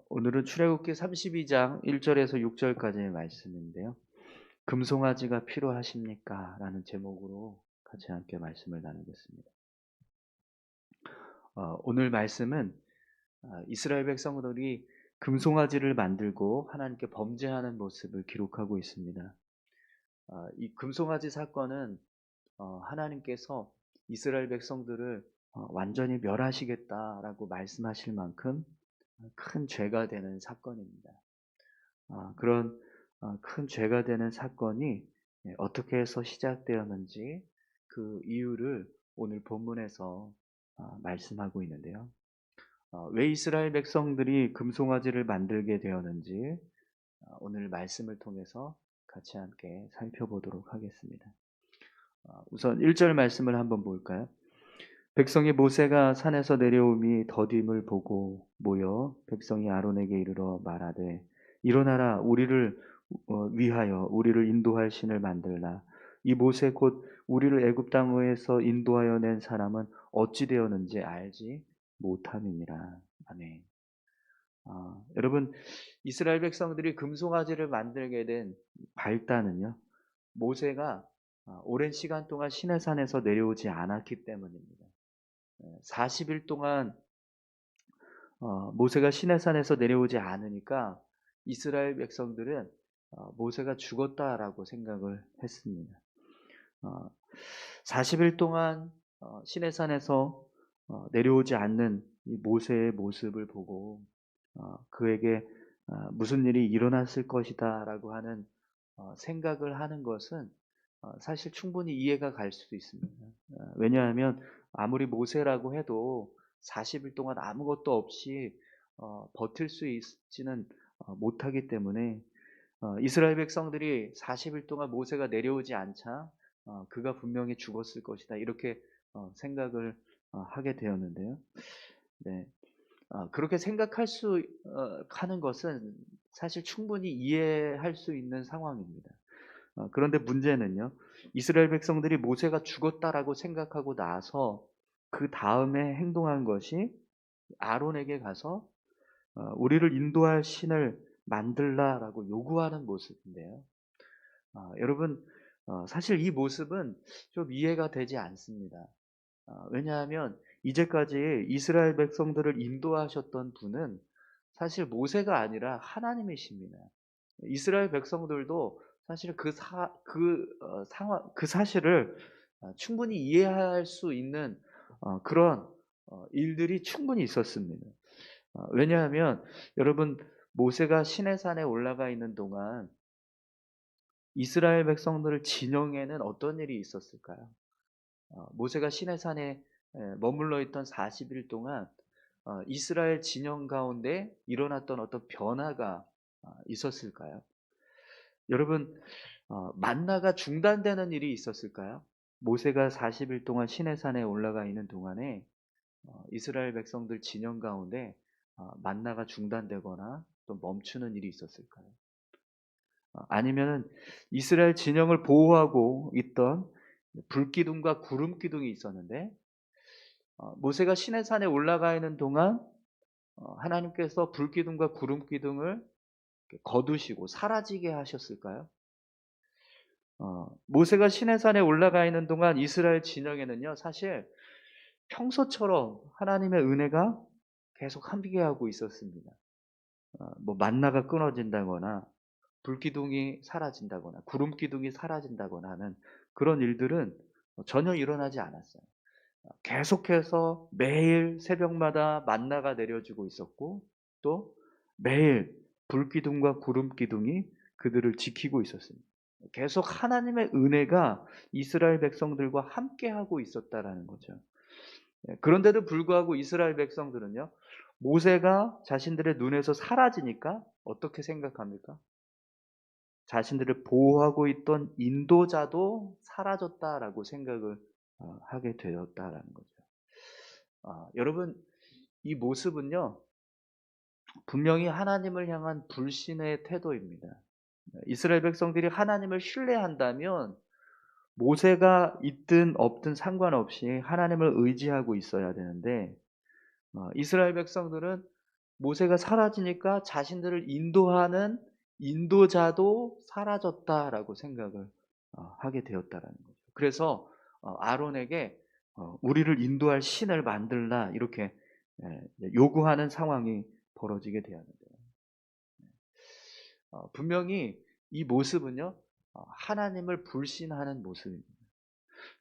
오늘은 출애굽기 32장 1절에서 6절까지의 말씀인데요. 금송아지가 필요하십니까? 라는 제목으로 같이 함께 말씀을 나누겠습니다. 오늘 말씀은 이스라엘 백성들이 금송아지를 만들고 하나님께 범죄하는 모습을 기록하고 있습니다. 이 금송아지 사건은 하나님께서 이스라엘 백성들을 완전히 멸하시겠다라고 말씀하실 만큼 큰 죄가 되는 사건입니다. 그런 큰 죄가 되는 사건이 어떻게 해서 시작되었는지 그 이유를 오늘 본문에서 말씀하고 있는데요. 왜 이스라엘 백성들이 금송아지를 만들게 되었는지 오늘 말씀을 통해서 같이 함께 살펴보도록 하겠습니다. 우선 1절 말씀을 한번 볼까요? 백성이 모세가 산에서 내려옴이 더딤을 보고 모여 백성이 아론에게 이르러 말하되 일어나라 우리를 위하여 우리를 인도할 신을 만들라. 이 모세 곧 우리를 애굽 땅에서 인도하여 낸 사람은 어찌 되었는지 알지 못함이니라. 아멘. 여러분, 이스라엘 백성들이 금송아지를 만들게 된 발단은요, 모세가 오랜 시간 동안 시내산에서 내려오지 않았기 때문입니다. 40일 동안 모세가 시내산에서 내려오지 않으니까 이스라엘 백성들은 모세가 죽었다라고 생각을 했습니다. 40일 동안 시내산에서 내려오지 않는 이 모세의 모습을 보고 그에게 무슨 일이 일어났을 것이다라고 하는 생각을 하는 것은 사실 충분히 이해가 갈 수도 있습니다. 왜냐하면 아무리 모세라고 해도 40일 동안 아무것도 없이 버틸 수 있지는 못하기 때문에 이스라엘 백성들이 40일 동안 모세가 내려오지 않자 그가 분명히 죽었을 것이다 이렇게 생각을 하게 되었는데요. 네, 그렇게 생각할 수 하는 것은 사실 충분히 이해할 수 있는 상황입니다. 그런데 문제는요, 이스라엘 백성들이 모세가 죽었다라고 생각하고 나서 그 다음에 행동한 것이 아론에게 가서 우리를 인도할 신을 만들라라고 요구하는 모습인데요. 여러분, 사실 이 모습은 좀 이해가 되지 않습니다. 왜냐하면 이제까지 이스라엘 백성들을 인도하셨던 분은 사실 모세가 아니라 하나님이십니다. 이스라엘 백성들도 사실 상황, 그 사실을 충분히 이해할 수 있는 그런 일들이 충분히 있었습니다. 왜냐하면 여러분 모세가 시내산에 올라가 있는 동안 이스라엘 백성들을 진영에는 어떤 일이 있었을까요? 모세가 시내산에 머물러 있던 40일 동안 이스라엘 진영 가운데 일어났던 어떤 변화가 있었을까요? 여러분 만나가 중단되는 일이 있었을까요? 모세가 40일 동안 시내산에 올라가 있는 동안에 이스라엘 백성들 진영 가운데 만나가 중단되거나 또 멈추는 일이 있었을까요? 아니면은 이스라엘 진영을 보호하고 있던 불기둥과 구름기둥이 있었는데 모세가 시내산에 올라가 있는 동안 하나님께서 불기둥과 구름기둥을 거두시고 사라지게 하셨을까요? 모세가 시내산에 올라가 있는 동안 이스라엘 진영에는요, 사실 평소처럼 하나님의 은혜가 계속 함께하고 있었습니다. 뭐 만나가 끊어진다거나 불기둥이 사라진다거나 구름기둥이 사라진다거나 하는 그런 일들은 전혀 일어나지 않았어요. 계속해서 매일 새벽마다 만나가 내려주고 있었고 또 매일 불기둥과 구름기둥이 그들을 지키고 있었습니다. 계속 하나님의 은혜가 이스라엘 백성들과 함께하고 있었다라는 거죠. 그런데도 불구하고 이스라엘 백성들은요, 모세가 자신들의 눈에서 사라지니까 어떻게 생각합니까? 자신들을 보호하고 있던 인도자도 사라졌다라고 생각을 하게 되었다라는 거죠. 여러분, 이 모습은요, 분명히 하나님을 향한 불신의 태도입니다. 이스라엘 백성들이 하나님을 신뢰한다면 모세가 있든 없든 상관없이 하나님을 의지하고 있어야 되는데 이스라엘 백성들은 모세가 사라지니까 자신들을 인도하는 인도자도 사라졌다라고 생각을 하게 되었다라는 거죠. 그래서 아론에게 우리를 인도할 신을 만들라 이렇게 요구하는 상황이 벌어지게 되었는데요. 분명히 이 모습은요, 하나님을 불신하는 모습입니다.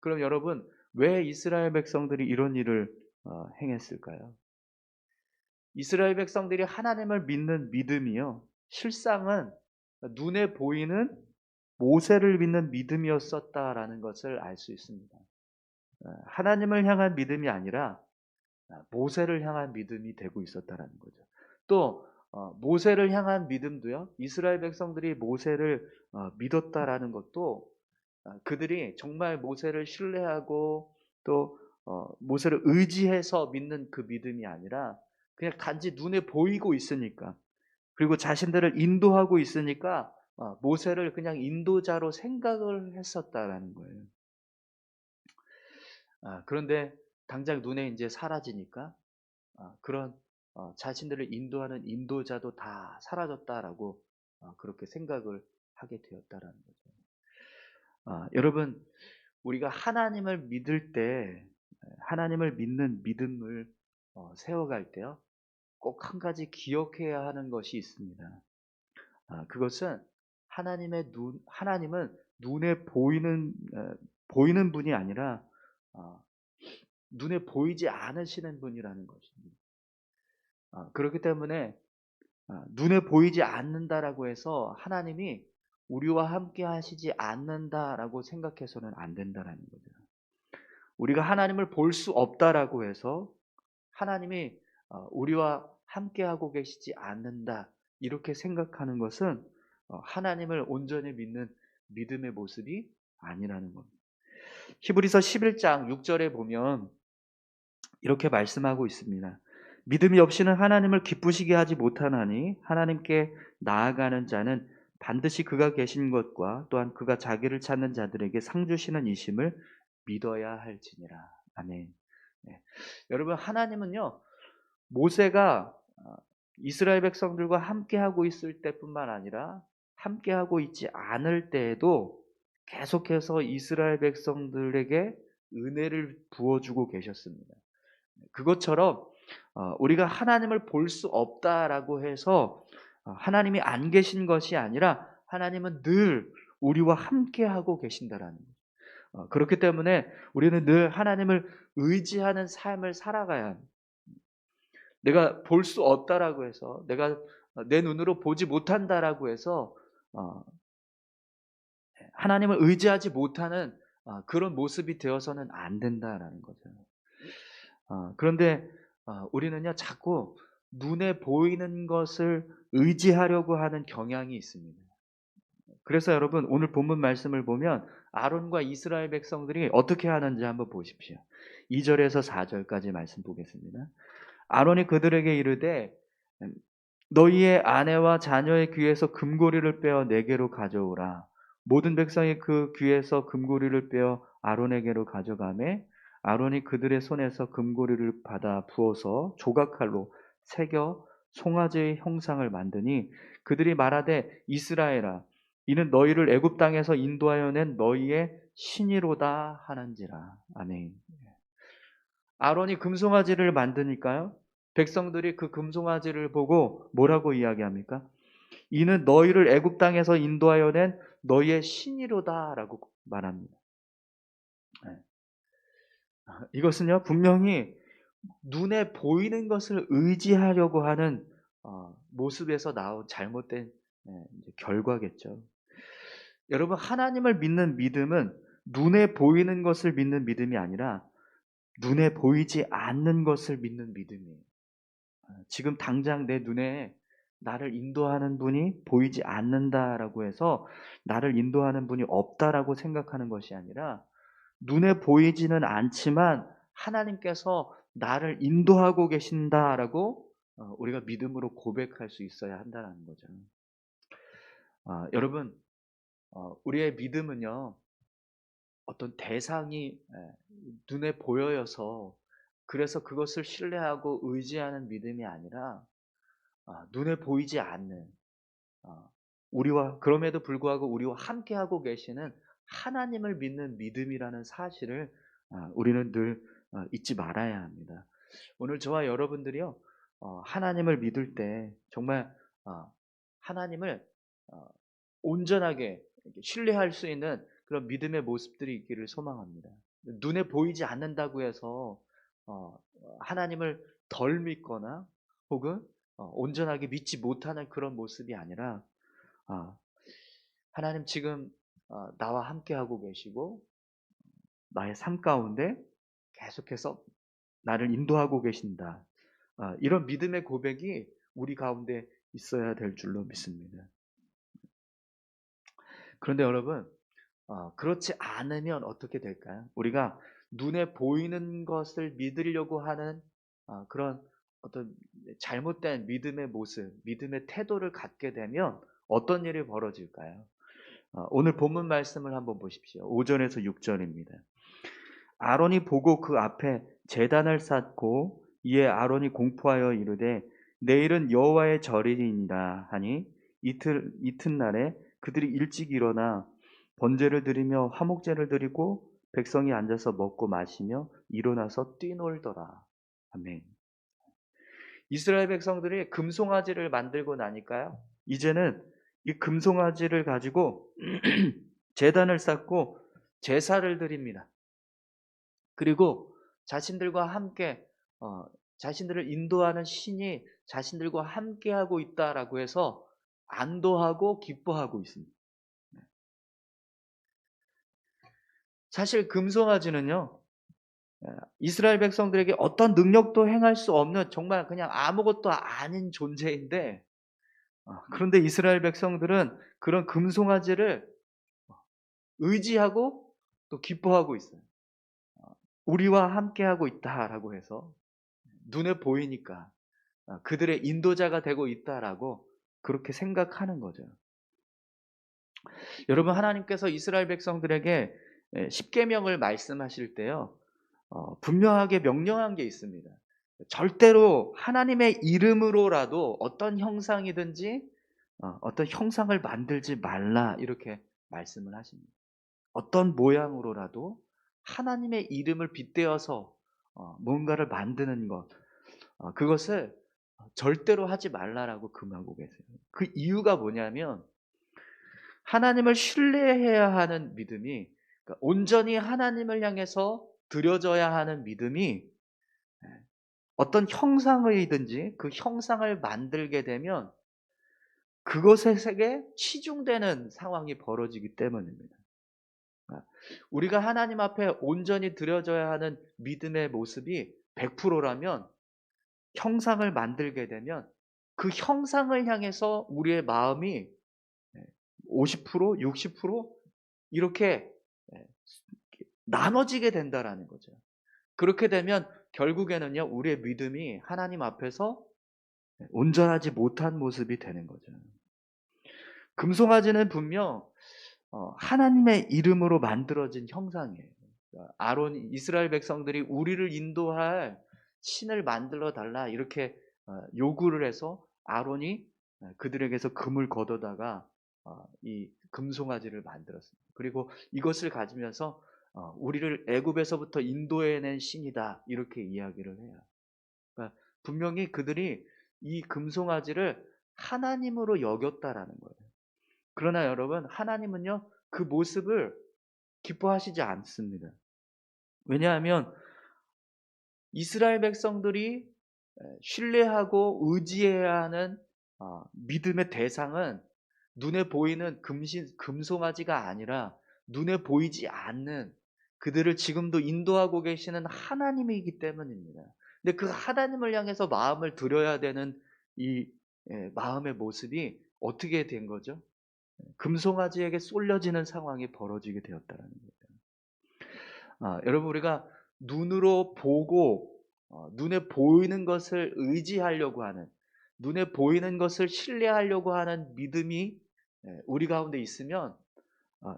그럼 여러분, 왜 이스라엘 백성들이 이런 일을 행했을까요? 이스라엘 백성들이 하나님을 믿는 믿음이요, 실상은 눈에 보이는 모세를 믿는 믿음이었었다라는 것을 알 수 있습니다. 하나님을 향한 믿음이 아니라 모세를 향한 믿음이 되고 있었다라는 거죠. 또 모세를 향한 믿음도요, 이스라엘 백성들이 모세를 믿었다라는 것도 그들이 정말 모세를 신뢰하고 또 모세를 의지해서 믿는 그 믿음이 아니라 그냥 단지 눈에 보이고 있으니까, 그리고 자신들을 인도하고 있으니까 모세를 그냥 인도자로 생각을 했었다라는 거예요. 그런데 당장 눈에 이제 사라지니까 그런 자신들을 인도하는 인도자도 다 사라졌다라고 그렇게 생각을 하게 되었다라는 거죠. 여러분, 우리가 하나님을 믿을 때, 하나님을 믿는 믿음을 세워갈 때요, 꼭 한 가지 기억해야 하는 것이 있습니다. 그것은 하나님은 눈에 보이는 분이 아니라 눈에 보이지 않으시는 분이라는 것입니다. 그렇기 때문에 눈에 보이지 않는다라고 해서 하나님이 우리와 함께 하시지 않는다라고 생각해서는 안 된다라는 거죠. 우리가 하나님을 볼 수 없다라고 해서 하나님이 우리와 함께하고 계시지 않는다 이렇게 생각하는 것은 하나님을 온전히 믿는 믿음의 모습이 아니라는 겁니다. 히브리서 11장 6절에 보면 이렇게 말씀하고 있습니다. 믿음이 없이는 하나님을 기쁘시게 하지 못하나니 하나님께 나아가는 자는 반드시 그가 계신 것과 또한 그가 자기를 찾는 자들에게 상 주시는 이심을 믿어야 할지니라. 아멘. 네. 여러분, 하나님은요, 모세가 이스라엘 백성들과 함께하고 있을 때뿐만 아니라 함께하고 있지 않을 때에도 계속해서 이스라엘 백성들에게 은혜를 부어주고 계셨습니다. 그것처럼 우리가 하나님을 볼 수 없다라고 해서 하나님이 안 계신 것이 아니라 하나님은 늘 우리와 함께하고 계신다라는 거예요. 그렇기 때문에 우리는 늘 하나님을 의지하는 삶을 살아가야 합니다. 내가 볼 수 없다라고 해서, 내가 내 눈으로 보지 못한다라고 해서 하나님을 의지하지 못하는 그런 모습이 되어서는 안 된다라는 거죠. 그런데 우리는요, 자꾸 눈에 보이는 것을 의지하려고 하는 경향이 있습니다. 그래서 여러분, 오늘 본문 말씀을 보면 아론과 이스라엘 백성들이 어떻게 하는지 한번 보십시오. 2절에서 4절까지 말씀 보겠습니다. 아론이 그들에게 이르되 너희의 아내와 자녀의 귀에서 금고리를 빼어 내게로 가져오라. 모든 백성이 그 귀에서 금고리를 빼어 아론에게로 가져가매 아론이 그들의 손에서 금고리를 받아 부어서 조각칼로 새겨 송아지의 형상을 만드니 그들이 말하되 이스라엘아 이는 너희를 애굽 땅에서 인도하여 낸 너희의 신이로다 하는지라. 아멘. 아론이 금송아지를 만드니까요, 백성들이 그 금송아지를 보고 뭐라고 이야기합니까? 이는 너희를 애굽 땅에서 인도하여 낸 너희의 신이로다라고 말합니다. 이것은요, 분명히 눈에 보이는 것을 의지하려고 하는 모습에서 나온 잘못된 결과겠죠. 여러분, 하나님을 믿는 믿음은 눈에 보이는 것을 믿는 믿음이 아니라 눈에 보이지 않는 것을 믿는 믿음이에요. 지금 당장 내 눈에 나를 인도하는 분이 보이지 않는다라고 해서 나를 인도하는 분이 없다라고 생각하는 것이 아니라 눈에 보이지는 않지만 하나님께서 나를 인도하고 계신다라고 우리가 믿음으로 고백할 수 있어야 한다는 거죠. 여러분, 우리의 믿음은요, 어떤 대상이 눈에 보여서 그래서 그것을 신뢰하고 의지하는 믿음이 아니라 눈에 보이지 않는, 우리와 그럼에도 불구하고 우리와 함께하고 계시는 하나님을 믿는 믿음이라는 사실을 우리는 늘 잊지 말아야 합니다. 오늘 저와 여러분들이요, 하나님을 믿을 때 정말 하나님을 어, 온전하게 이렇게 신뢰할 수 있는 그런 믿음의 모습들이 있기를 소망합니다. 눈에 보이지 않는다고 해서 하나님을 덜 믿거나 혹은 온전하게 믿지 못하는 그런 모습이 아니라, 아, 하나님 지금 나와 함께하고 계시고 나의 삶 가운데 계속해서 나를 인도하고 계신다. 이런 믿음의 고백이 우리 가운데 있어야 될 줄로 믿습니다. 그런데 여러분, 그렇지 않으면 어떻게 될까요? 우리가 눈에 보이는 것을 믿으려고 하는 그런 어떤 잘못된 믿음의 모습, 믿음의 태도를 갖게 되면 어떤 일이 벌어질까요? 오늘 본문 말씀을 한번 보십시오. 5절에서 6절입니다. 아론이 보고 그 앞에 제단을 쌓고 이에 아론이 공포하여 이르되 내일은 여호와의 절이니라 하니 이튿날에 그들이 일찍 일어나 번제를 드리며 화목제를 드리고 백성이 앉아서 먹고 마시며 일어나서 뛰놀더라. 아멘. 이스라엘 백성들이 금송아지를 만들고 나니까요, 이제는 이 금송아지를 가지고 제단을 쌓고 제사를 드립니다. 그리고 자신들과 함께 자신들을 인도하는 신이 자신들과 함께하고 있다라고 해서 안도하고 기뻐하고 있습니다. 사실 금송아지는요, 이스라엘 백성들에게 어떤 능력도 행할 수 없는 정말 그냥 아무것도 아닌 존재인데, 그런데 이스라엘 백성들은 그런 금송아지를 의지하고 또 기뻐하고 있어요. 우리와 함께하고 있다라고 해서 눈에 보이니까 그들의 인도자가 되고 있다라고 그렇게 생각하는 거죠. 여러분, 하나님께서 이스라엘 백성들에게 십계명을 말씀하실 때요, 분명하게 명령한 게 있습니다. 절대로 하나님의 이름으로라도 어떤 형상이든지 어떤 형상을 만들지 말라, 이렇게 말씀을 하십니다. 어떤 모양으로라도 하나님의 이름을 빗대어서 뭔가를 만드는 것, 그것을 절대로 하지 말라라고 금하고 계세요. 그 이유가 뭐냐면 하나님을 신뢰해야 하는 믿음이, 그러니까 온전히 하나님을 향해서 드려져야 하는 믿음이 어떤 형상이든지 그 형상을 만들게 되면 그것에게 치중되는 상황이 벌어지기 때문입니다. 우리가 하나님 앞에 온전히 드려져야 하는 믿음의 모습이 100%라면 형상을 만들게 되면 그 형상을 향해서 우리의 마음이 50%, 60% 이렇게 나눠지게 된다라는 거죠. 그렇게 되면 결국에는요, 우리의 믿음이 하나님 앞에서 온전하지 못한 모습이 되는 거죠. 금송아지는 분명 하나님의 이름으로 만들어진 형상이에요. 아론, 이스라엘 백성들이 우리를 인도할 신을 만들어 달라 이렇게 요구를 해서 아론이 그들에게서 금을 걷어다가 이 금송아지를 만들었습니다. 그리고 이것을 가지면서 우리를 애굽에서부터 인도해낸 신이다, 이렇게 이야기를 해요. 그러니까 분명히 그들이 이 금송아지를 하나님으로 여겼다라는 거예요. 그러나 여러분, 하나님은요, 그 모습을 기뻐하시지 않습니다. 왜냐하면 이스라엘 백성들이 신뢰하고 의지해야 하는 믿음의 대상은 눈에 보이는 금송아지가 아니라 눈에 보이지 않는 그들을 지금도 인도하고 계시는 하나님이기 때문입니다. 근데 그 하나님을 향해서 마음을 들여야 되는 이 마음의 모습이 어떻게 된 거죠? 금송아지에게 쏠려지는 상황이 벌어지게 되었다는 거예요. 여러분, 우리가 눈으로 보고 눈에 보이는 것을 의지하려고 하는, 눈에 보이는 것을 신뢰하려고 하는 믿음이 우리 가운데 있으면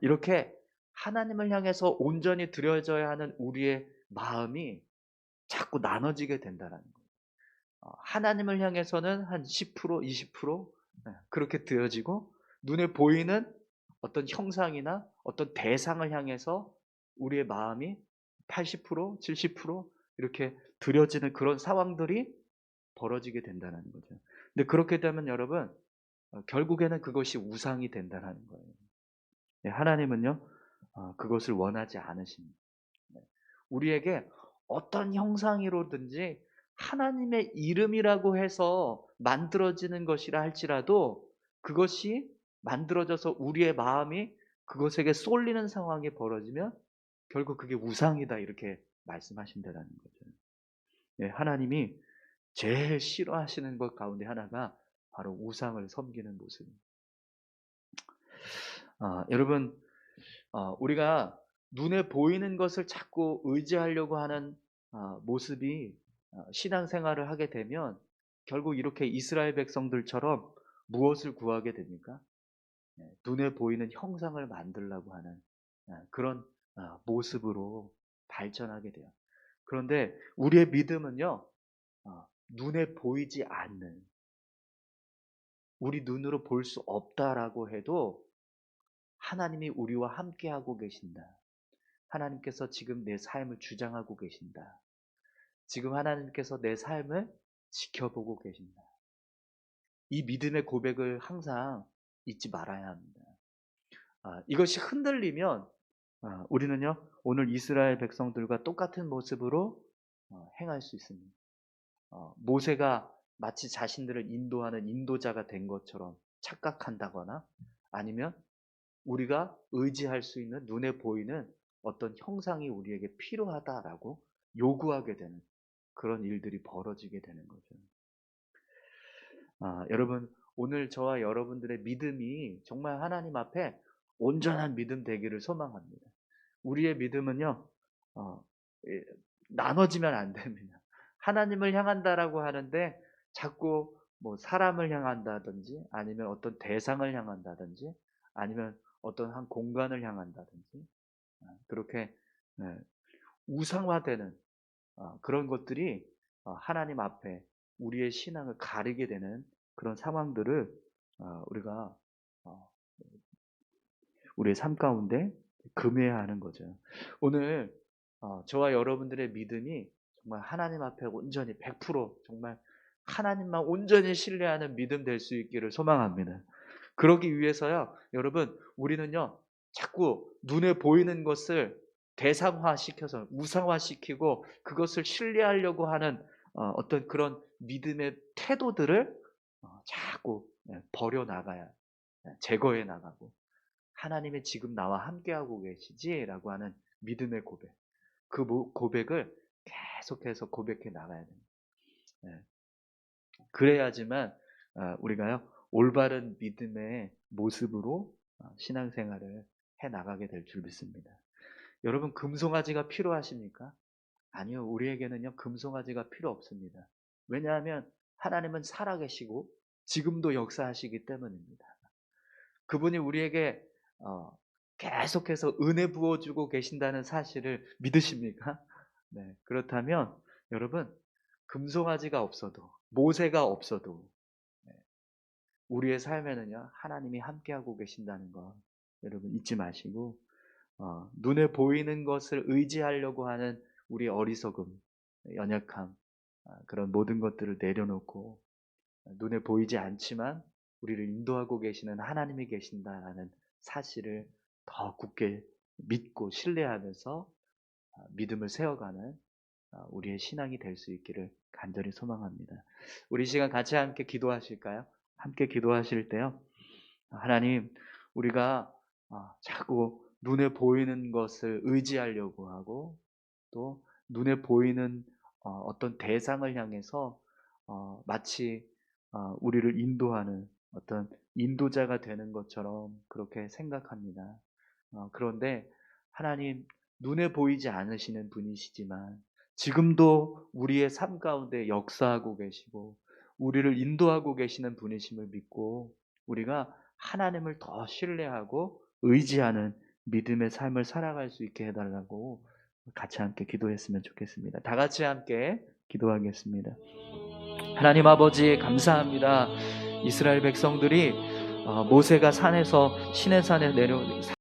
이렇게 하나님을 향해서 온전히 드려져야 하는 우리의 마음이 자꾸 나눠지게 된다는 거예요. 하나님을 향해서는 한 10%, 20% 그렇게 드어지고, 눈에 보이는 어떤 형상이나 어떤 대상을 향해서 우리의 마음이 80%, 70% 이렇게 드려지는 그런 상황들이 벌어지게 된다는 거죠. 근데 그렇게 되면 여러분, 결국에는 그것이 우상이 된다는 거예요. 네, 하나님은요, 그것을 원하지 않으십니다. 네. 우리에게 어떤 형상이로든지 하나님의 이름이라고 해서 만들어지는 것이라 할지라도, 그것이 만들어져서 우리의 마음이 그것에게 쏠리는 상황이 벌어지면 결국 그게 우상이다, 이렇게 말씀하신다는 거죠. 네, 하나님이 제일 싫어하시는 것 가운데 하나가 바로 우상을 섬기는 모습입니다. 여러분, 우리가 눈에 보이는 것을 자꾸 의지하려고 하는 모습이, 신앙생활을 하게 되면 결국 이렇게 이스라엘 백성들처럼 무엇을 구하게 됩니까? 눈에 보이는 형상을 만들려고 하는 그런 모습으로 발전하게 돼요. 그런데 우리의 믿음은요, 눈에 보이지 않는, 우리 눈으로 볼 수 없다라고 해도 하나님이 우리와 함께하고 계신다. 하나님께서 지금 내 삶을 주장하고 계신다. 지금 하나님께서 내 삶을 지켜보고 계신다. 이 믿음의 고백을 항상 잊지 말아야 합니다. 이것이 흔들리면 우리는요, 오늘 이스라엘 백성들과 똑같은 모습으로 행할 수 있습니다. 모세가 마치 자신들을 인도하는 인도자가 된 것처럼 착각한다거나, 아니면 우리가 의지할 수 있는 눈에 보이는 어떤 형상이 우리에게 필요하다라고 요구하게 되는 그런 일들이 벌어지게 되는 거죠. 여러분, 오늘 저와 여러분들의 믿음이 정말 하나님 앞에 온전한 믿음 되기를 소망합니다. 우리의 믿음은요, 예, 나눠지면 안 됩니다. 하나님을 향한다라고 하는데 자꾸 뭐 사람을 향한다든지, 아니면 어떤 대상을 향한다든지, 아니면 어떤 한 공간을 향한다든지, 그렇게 우상화되는 그런 것들이 하나님 앞에 우리의 신앙을 가리게 되는 그런 상황들을 우리가 우리의 삶 가운데 금해야 하는 거죠. 오늘 저와 여러분들의 믿음이 정말 하나님 앞에 온전히 100% 정말 하나님만 온전히 신뢰하는 믿음 될 수 있기를 소망합니다. 그러기 위해서요, 여러분, 우리는요, 자꾸 눈에 보이는 것을 대상화시켜서 우상화시키고 그것을 신뢰하려고 하는 어떤 그런 믿음의 태도들을 자꾸 버려나가야, 제거해 나가고, 하나님이 지금 나와 함께하고 계시지라고 하는 믿음의 고백, 그 고백을 계속해서 고백해 나가야 됩니다. 그래야지만 우리가요, 올바른 믿음의 모습으로 신앙생활을 해 나가게 될 줄 믿습니다. 여러분, 금송아지가 필요하십니까? 아니요, 우리에게는요, 금송아지가 필요 없습니다. 왜냐하면 하나님은 살아계시고 지금도 역사하시기 때문입니다. 그분이 우리에게 계속해서 은혜 부어주고 계신다는 사실을 믿으십니까? 네, 그렇다면 여러분, 금송아지가 없어도, 모세가 없어도 우리의 삶에는요, 하나님이 함께하고 계신다는 거 여러분 잊지 마시고, 눈에 보이는 것을 의지하려고 하는 우리 어리석음, 연약함, 그런 모든 것들을 내려놓고 눈에 보이지 않지만 우리를 인도하고 계시는 하나님이 계신다는 사실을 더 굳게 믿고 신뢰하면서 믿음을 세워가는 우리의 신앙이 될 수 있기를 간절히 소망합니다. 우리 시간 같이 함께 기도하실까요? 함께 기도하실 때요, 하나님, 우리가 자꾸 눈에 보이는 것을 의지하려고 하고, 또 눈에 보이는 어떤 대상을 향해서 마치 우리를 인도하는 어떤 인도자가 되는 것처럼 그렇게 생각합니다. 그런데 하나님, 눈에 보이지 않으시는 분이시지만 지금도 우리의 삶 가운데 역사하고 계시고 우리를 인도하고 계시는 분이심을 믿고, 우리가 하나님을 더 신뢰하고 의지하는 믿음의 삶을 살아갈 수 있게 해달라고 같이 함께 기도했으면 좋겠습니다. 다 같이 함께 기도하겠습니다. 하나님 아버지 감사합니다. 이스라엘 백성들이 모세가 산에서 시내산에 내려